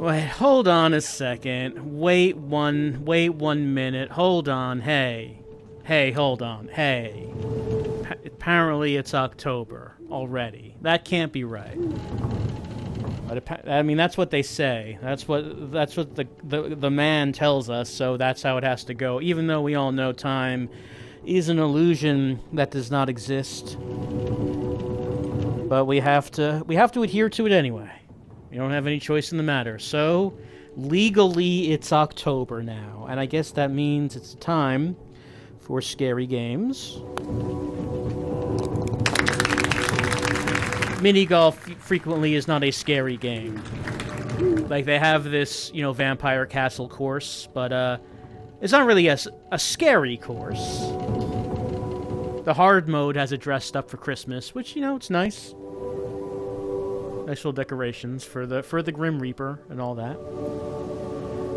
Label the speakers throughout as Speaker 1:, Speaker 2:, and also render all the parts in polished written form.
Speaker 1: Wait, hold on a second. Wait one minute. Hold on. Hey. Hey, hold on. Hey. Apparently it's October already. That can't be right. But I mean, that's what they say. That's what the man tells us, so that's how it has to go. Even though we all know time is an illusion that does not exist. But we have to adhere to it anyway. We don't have any choice in the matter. So, legally, it's October now. And I guess that means it's time for scary games. Mini-golf frequently is not a scary game. Like, they have this, Vampire Castle course, but, it's not really a scary course. The hard mode has it dressed up for Christmas, which, it's nice. Nice little decorations for the Grim Reaper and all that.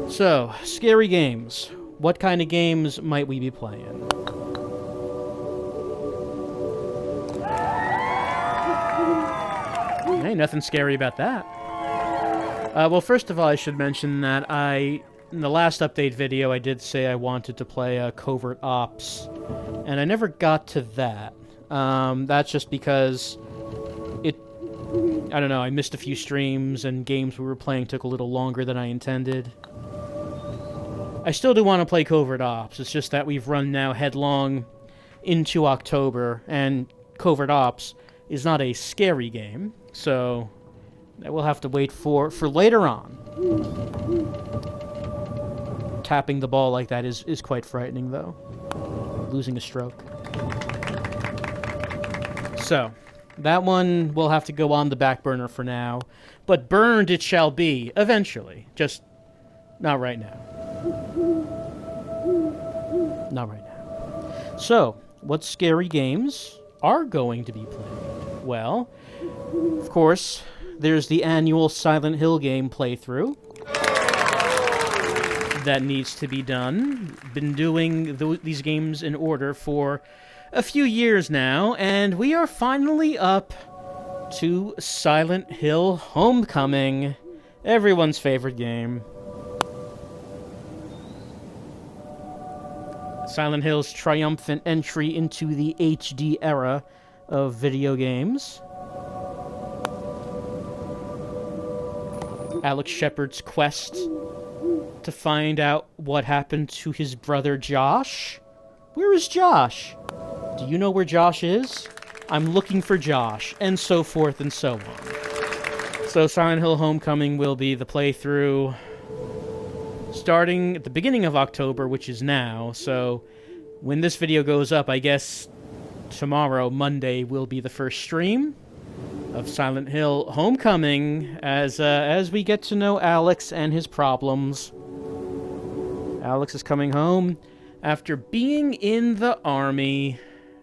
Speaker 1: So, scary games. What kind of games might we be playing? Hey, nothing scary about that. Well, first of all, I should mention that in the last update video, I did say I wanted to play Covert Ops, and I never got to that. That's just because I don't know, I missed a few streams, and games we were playing took a little longer than I intended. I still do want to play Covert Ops, it's just that we've run now headlong into October, and Covert Ops is not a scary game, so we'll have to wait for later on. Tapping the ball like that is quite frightening, though. Losing a stroke. So, that one will have to go on the back burner for now, but burned it shall be, eventually. Just not right now. Not right now. So, what scary games are going to be played? Well, of course, there's the annual Silent Hill game playthrough. That needs to be done. Been doing these games in order for a few years now, and we are finally up to Silent Hill Homecoming, everyone's favorite game. Silent Hill's triumphant entry into the HD era of video games. Alex Shepard's quest to find out what happened to his brother Josh. Where is Josh? Do you know where Josh is? I'm looking for Josh, and so forth and so on. So Silent Hill Homecoming will be the playthrough starting at the beginning of October, which is now. So when this video goes up, I guess tomorrow, Monday, will be the first stream of Silent Hill Homecoming as we get to know Alex and his problems. Alex is coming home after being in the army.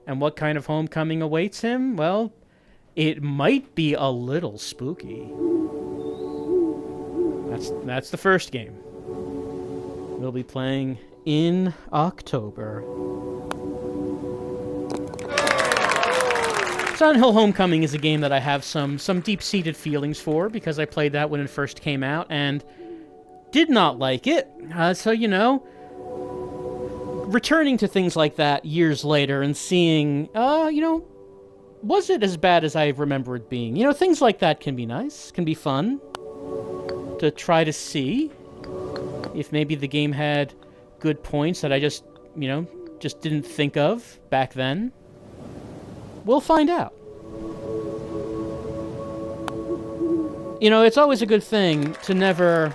Speaker 1: And what kind of homecoming awaits him? Well, it might be a little spooky. That's the first game. We'll be playing in October. Silent Hill Homecoming is a game that I have some deep-seated feelings for, because I played that when it first came out and did not like it. So, returning to things like that years later and seeing, was it as bad as I remember it being? Things like that can be nice, can be fun to try to see if maybe the game had good points that I just didn't think of back then. We'll find out. It's always a good thing to never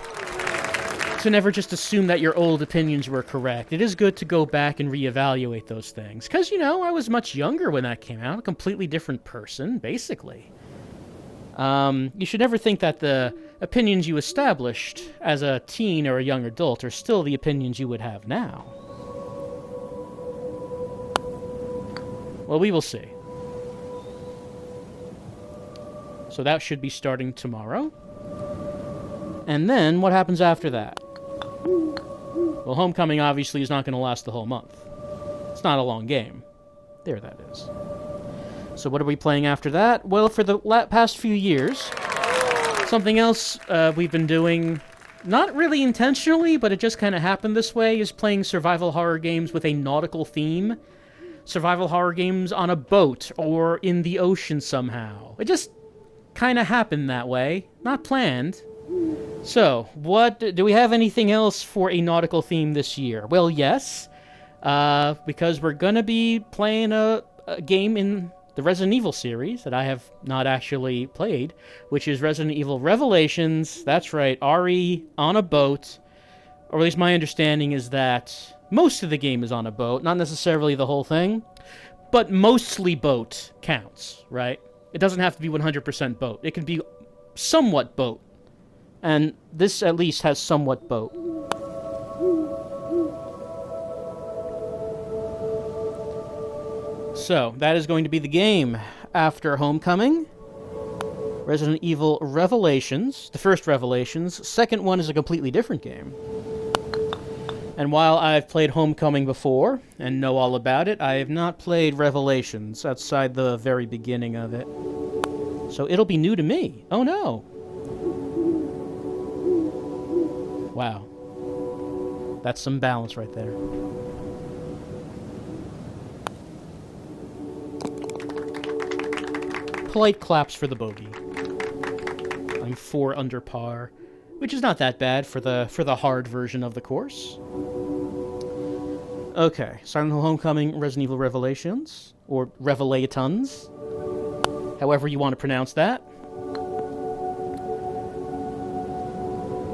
Speaker 1: just assume that your old opinions were correct. It is good to go back and reevaluate those things. Because, I was much younger when that came out. A completely different person, basically. You should never think that the opinions you established as a teen or a young adult are still the opinions you would have now. Well, we will see. So that should be starting tomorrow. And then, what happens after that? Well, Homecoming obviously is not going to last the whole month. It's not a long game. There that is. So what are we playing after that? Well, for the past few years, something else we've been doing not really intentionally, but it just kind of happened this way, is playing survival horror games with a nautical theme. Survival horror games on a boat or in the ocean somehow. It just kind of happened that way. Not planned. So, what do we have anything else for a nautical theme this year? Well, yes. Because we're gonna be playing a game in the Resident Evil series that I have not actually played, which is Resident Evil Revelations. That's right, RE on a boat. Or at least my understanding is that most of the game is on a boat, not necessarily the whole thing, but mostly boat counts, right? It doesn't have to be 100% boat. It can be somewhat boat. And this at least has somewhat boat. So, that is going to be the game after Homecoming. Resident Evil Revelations, the first Revelations. Second one is a completely different game. And while I've played Homecoming before, and know all about it, I have not played Revelations outside the very beginning of it. So it'll be new to me. Oh no! Wow. That's some balance right there. Polite claps for the bogey. I'm 4 under par, which is not that bad for the hard version of the course. Okay, Silent Hill Homecoming, Resident Evil Revelations, or Revelatons, however you want to pronounce that.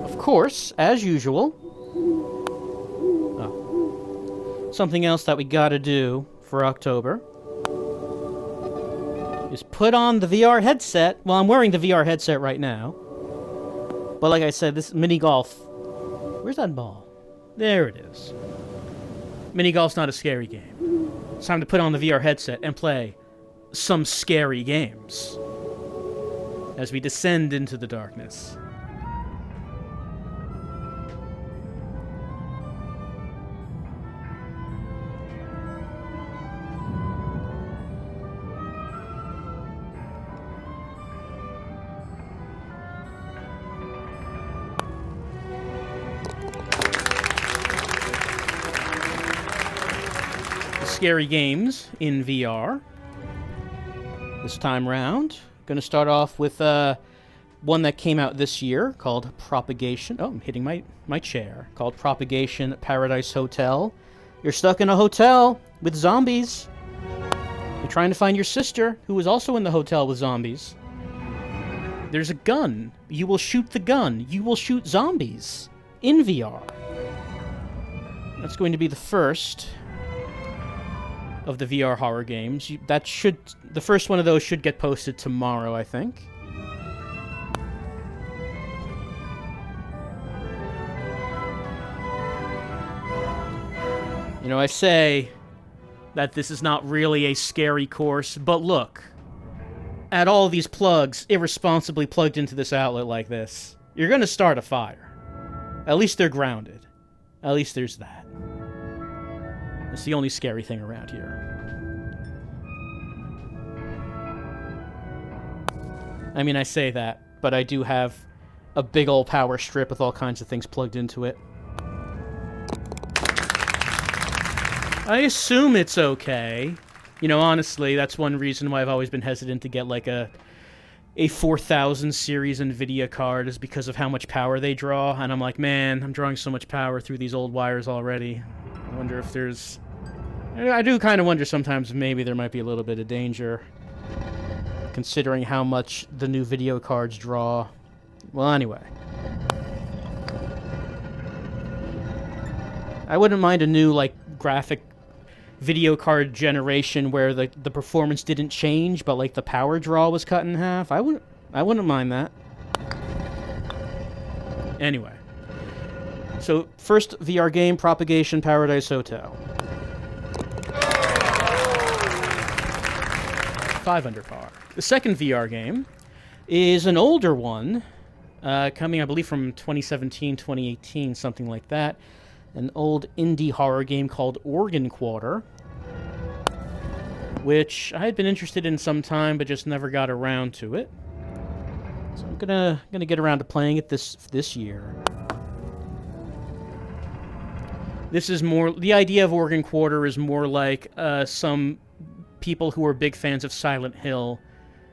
Speaker 1: Of course, as usual. Oh. Something else that we gotta do for October is put on the VR headset. Well, I'm wearing the VR headset right now. But like I said, this mini golf... Where's that ball? There it is. Mini golf's not a scary game. It's time to put on the VR headset and play some scary games as we descend into the darkness. Scary games in VR. This time round, going to start off with one that came out this year called Propagation. Oh, I'm hitting my chair. Called Propagation Paradise Hotel. You're stuck in a hotel with zombies. You're trying to find your sister, who was also in the hotel with zombies. There's a gun. You will shoot the gun. You will shoot zombies in VR. That's going to be the first of the VR horror games. The first one of those should get posted tomorrow, I think. You know, I say that this is not really a scary course, but look, at all these plugs irresponsibly plugged into this outlet like this, you're gonna start a fire. At least they're grounded. At least there's that. It's the only scary thing around here. I mean, I say that, but I do have a big old power strip with all kinds of things plugged into it. I assume it's okay. You know, honestly, that's one reason why I've always been hesitant to get, like, a 4000 series NVIDIA card, is because of how much power they draw. And I'm like, man, I'm drawing so much power through these old wires already. I wonder if there's... I do kind of wonder sometimes if maybe there might be a little bit of danger, considering how much the new video cards draw. Well, anyway. I wouldn't mind a new, like, graphic video card generation where the performance didn't change, but, like, the power draw was cut in half. I wouldn't mind that. Anyway. So, first VR game, Propagation Paradise Hotel. 5 under par. The second VR game is an older one, coming, I believe, from 2017, 2018, something like that. An old indie horror game called Organ Quarter, which I had been interested in some time, but just never got around to it. So I'm gonna get around to playing it this year. This is more... The idea of Organ Quarter is more like some people who are big fans of Silent Hill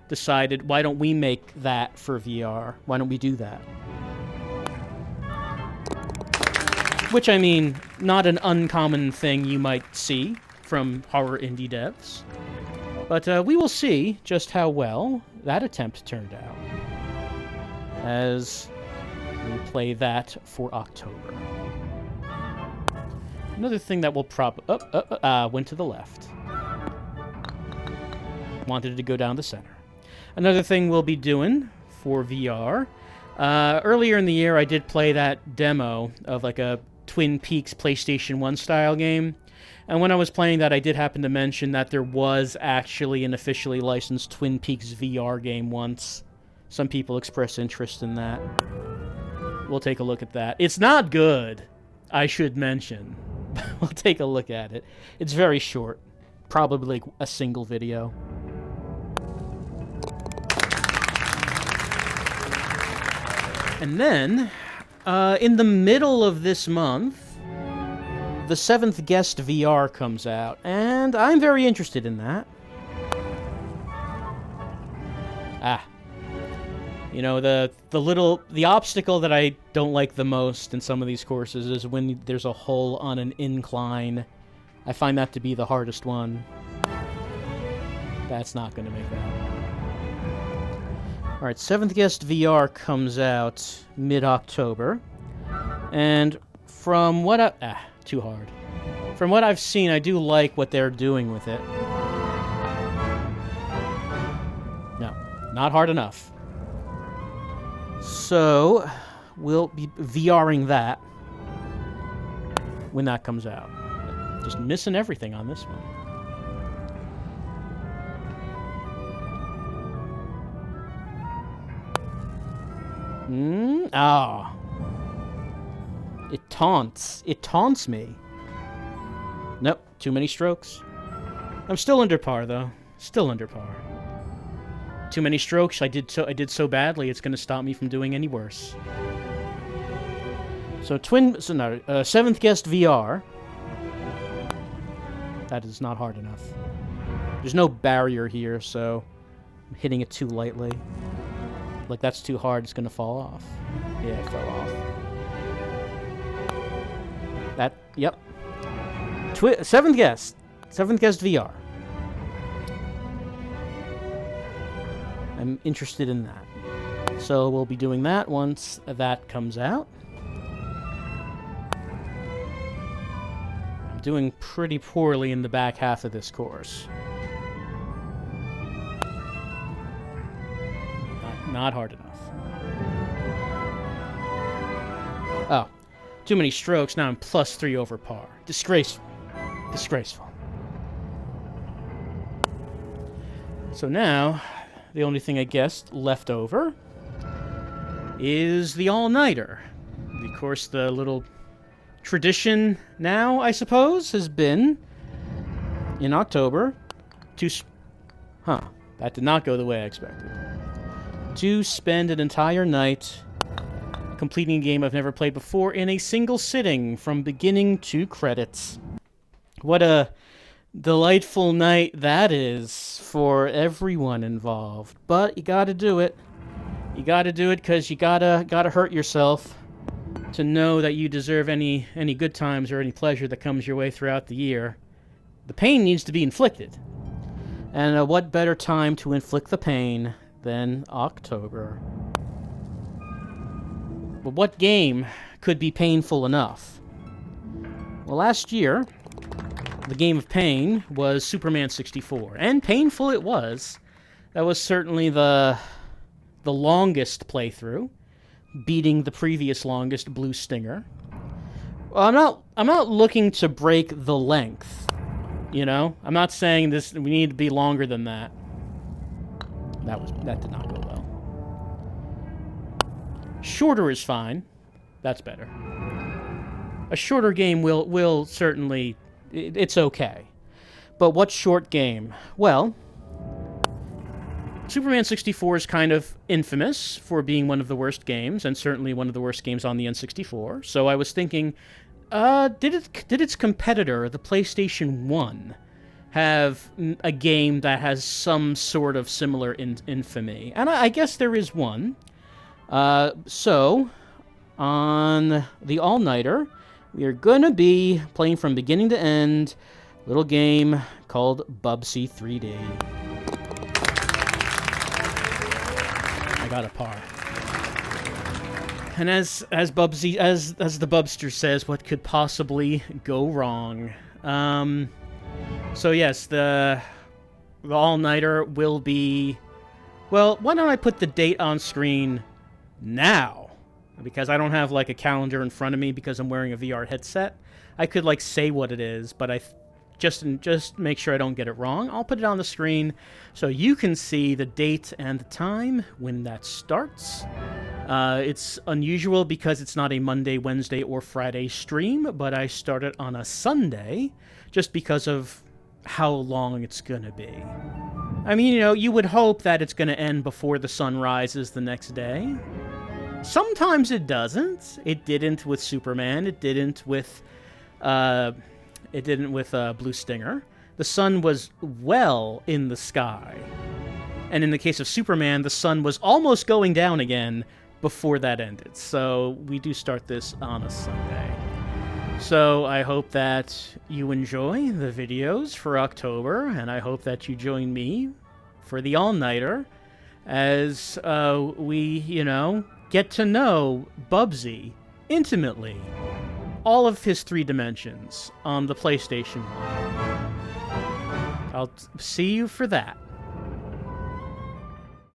Speaker 1: decided, why don't we make that for VR? Why don't we do that? Which, I mean, not an uncommon thing you might see from horror indie devs. But we will see just how well that attempt turned out as we play that for October. Another thing that will went to the left. Wanted to go down the center. Another thing we'll be doing for VR. Earlier in the year, I did play that demo of like a Twin Peaks PlayStation 1 style game. And when I was playing that, I did happen to mention that there was actually an officially licensed Twin Peaks VR game once. Some people expressed interest in that. We'll take a look at that. It's not good, I should mention. We'll take a look at it. It's very short. Probably like a single video. And then, in the middle of this month, the 7th Guest VR comes out, and I'm very interested in that. You know, the obstacle that I don't like the most in some of these courses is when there's a hole on an incline. I find that to be the hardest one. That's not going to make that. Alright, 7th Guest VR comes out mid-October, and from what too hard. From what I've seen, I do like what they're doing with it. No, not hard enough. So, we'll be VRing that when that comes out. Just missing everything on this one. It taunts. It taunts me. Nope, too many strokes. I'm still under par, though. Still under par. Too many strokes. I did so badly, it's going to stop me from doing any worse. So 7th Guest VR. That is not hard enough. There's no barrier here, so I'm hitting it too lightly. Like, that's too hard, it's going to fall off. Yeah, it fell off. Yep. 7th Guest. 7th Guest VR. I'm interested in that. So we'll be doing that once that comes out. I'm doing pretty poorly in the back half of this course. Not hard enough. Oh. Too many strokes, now I'm +3 over par. Disgraceful. Disgraceful. So now, the only thing I guess left over is the all-nighter. Of course, the little tradition now, I suppose, has been in October to... that did not go the way I expected. To spend an entire night completing a game I've never played before in a single sitting from beginning to credits. What a delightful night that is for everyone involved. But you gotta do it. You gotta do it because you gotta hurt yourself to know that you deserve any good times or any pleasure that comes your way throughout the year. The pain needs to be inflicted. And what better time to inflict the pain than October? But what game could be painful enough? Well, last year, the game of pain was Superman 64, and painful it was. That was certainly the longest playthrough, beating the previous longest, Blue Stinger. Well, I'm not looking to break the length, you know? I'm not saying we need to be longer than that. That did not go well. Shorter is fine. That's better. A shorter game will certainly... It's okay. But what short game? Well, Superman 64 is kind of infamous for being one of the worst games, and certainly one of the worst games on the N64. So I was thinking did its competitor, the PlayStation 1, have a game that has some sort of similar infamy? And I guess there is one. So, on the all-nighter, we are gonna be playing from beginning to end a little game called Bubsy 3D. I got a par. And as Bubsy, as the Bubster says, what could possibly go wrong? So yes, the all-nighter will be... Well, why don't I put the date on screen now? Because I don't have, like, a calendar in front of me because I'm wearing a VR headset. I could, like, say what it is, but just make sure I don't get it wrong. I'll put it on the screen so you can see the date and the time when that starts. It's unusual because it's not a Monday, Wednesday, or Friday stream, but I start it on a Sunday just because of how long it's gonna be. I mean, you know, you would hope that it's gonna end before the sun rises the next day. Sometimes it doesn't. It didn't with Superman. It didn't with Blue Stinger. The sun was well in the sky. And in the case of Superman, the sun was almost going down again before that ended. So we do start this on a Sunday. So I hope that you enjoy the videos for October, and I hope that you join me for the all-nighter as we, you know, get to know Bubsy intimately. All of his 3 dimensions on the PlayStation 1. I'll see you for that.